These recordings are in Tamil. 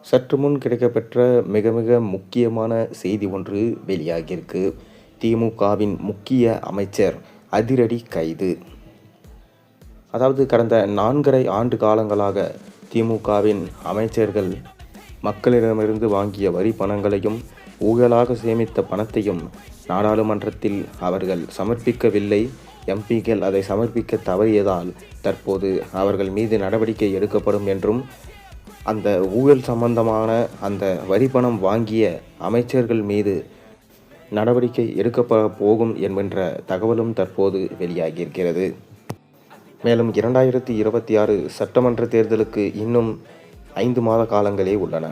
சற்று முன் கிடைக்கப்பெற்ற மிக மிக முக்கியமான செய்தி ஒன்று வெளியாகியிருக்கு. திமுகவின் முக்கிய அமைச்சர் அதிரடி கைது. அதாவது கடந்த 4½ ஆண்டு காலங்களாக திமுகவின் அமைச்சர்கள் மக்களிடமிருந்து வாங்கிய வரி பணங்களையும் ஊழலாக சேமித்த பணத்தையும் நாடாளுமன்றத்தில் அவர்கள் சமர்ப்பிக்கவில்லை. எம்பிக்கள் அதை சமர்ப்பிக்க தவறியதால் தற்போது அவர்கள் மீது நடவடிக்கை எடுக்கப்படும் என்றும், அந்த ஊழல் சம்பந்தமான அந்த வரி பணம் வாங்கிய அமைச்சர்கள் மீது நடவடிக்கை எடுக்கப்பட போகும் என்கின்ற தகவலும் தற்போது வெளியாகியிருக்கிறது. மேலும் 2026 சட்டமன்ற தேர்தலுக்கு இன்னும் 5 மாத காலங்களே உள்ளன.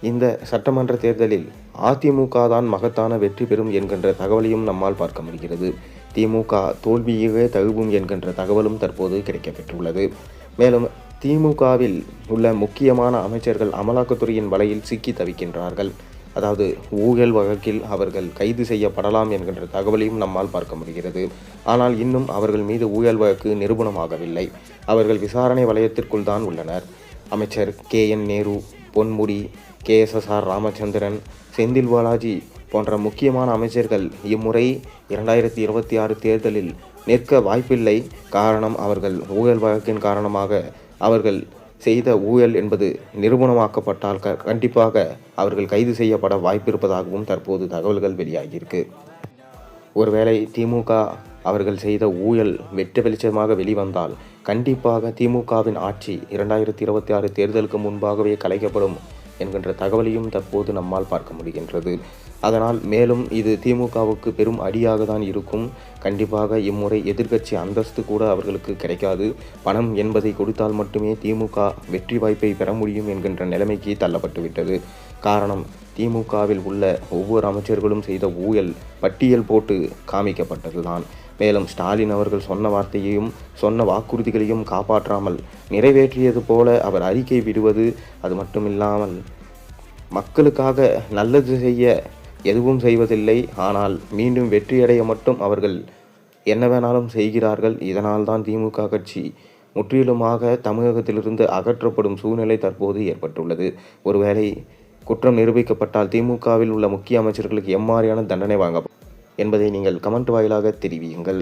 இந்த சட்டமன்ற தேர்தலில் அதிமுக தான் மகத்தான வெற்றி பெறும் என்கின்ற தகவலையும் நம்மால் பார்க்க முடிகிறது. திமுக தோல்வியே தழுவும் என்கின்ற தகவலும் தற்போது கிடைக்கப்பெற்றுள்ளது. மேலும் திமுகவில் உள்ள முக்கியமான அமைச்சர்கள் அமலாக்கத்துறையின் வலையில் சிக்கி தவிக்கின்றார்கள். அதாவது ஊழல் வழக்கில் அவர்கள் கைது செய்யப்படலாம் என்கின்ற தகவலையும் நம்மால் பார்க்க முடிகிறது. ஆனால் இன்னும் அவர்கள் மீது ஊழல் வழக்கு நிரூபணமாகவில்லை. அவர்கள் விசாரணை வலயத்திற்குள் தான் உள்ளனர். அமைச்சர் KN நேரு, பொன்முடி, KSSR ராமச்சந்திரன், செந்தில் பாலாஜி போன்ற முக்கியமான அமைச்சர்கள் இம்முறை 2026 தேர்தலில் நிற்க வாய்ப்பில்லை. காரணம், அவர்கள் ஊழல் வழக்கின் காரணமாக அவர்கள் செய்த ஊழல் என்பது நிரூபணமாக்கப்பட்டால் கண்டிப்பாக அவர்கள் கைது செய்யப்பட வாய்ப்பிருப்பதாகவும் தற்போது தகவல்கள் வெளியாகியிருக்கு. ஒருவேளை திமுக அவர்கள் செய்த ஊழல் வெட்ட வெளிச்சமாக வெளிவந்தால் கண்டிப்பாக திமுகவின் ஆட்சி 2026 தேர்தலுக்கு முன்பாகவே கலைக்கப்படும் என்கின்ற தகவலையும் தற்போது நம்மால் பார்க்க முடிகின்றது. அதனால் மேலும் இது திமுகவுக்கு பெரும் அடியாக தான் இருக்கும். கண்டிப்பாக இம்முறை எதிர்க்கட்சி அந்தஸ்து கூட அவர்களுக்கு கிடைக்காது. பணம் என்பதை கொடுத்தால் மட்டுமே திமுக வெற்றி வாய்ப்பை பெற முடியும் என்கின்ற நிலைமைக்கு தள்ளப்பட்டுவிட்டது. காரணம், திமுகவில் உள்ள ஒவ்வொரு அமைச்சர்களும் செய்த ஊழல் பட்டியல் போட்டு காமிக்கப்பட்டதுதான். மேலும் ஸ்டாலின் அவர்கள் சொன்ன வார்த்தையையும் சொன்ன வாக்குறுதிகளையும் காப்பாற்றாமல் நிறைவேற்றியது போல அவர் அறிக்கை விடுவது, அது மட்டுமில்லாமல் மக்களுக்காக நல்லது செய்ய எதுவும் செய்வதில்லை. ஆனால் மீண்டும் வெற்றியடைய மட்டும் அவர்கள் என்ன வேணாலும் செய்கிறார்கள். இதனால் தான் திமுக கட்சி முற்றிலுமாக தமிழகத்திலிருந்து அகற்றப்படும் சூழ்நிலை தற்போது ஏற்பட்டுள்ளது. ஒருவேளை குற்றம் நிரூபிக்கப்பட்டால் திமுகவில் உள்ள முக்கிய அமைச்சர்களுக்கு எம்மாதிரியான தண்டனை வழங்கப்படும் என்பதை நீங்கள் கமெண்ட் வாயிலாக தெரிவியுங்கள்.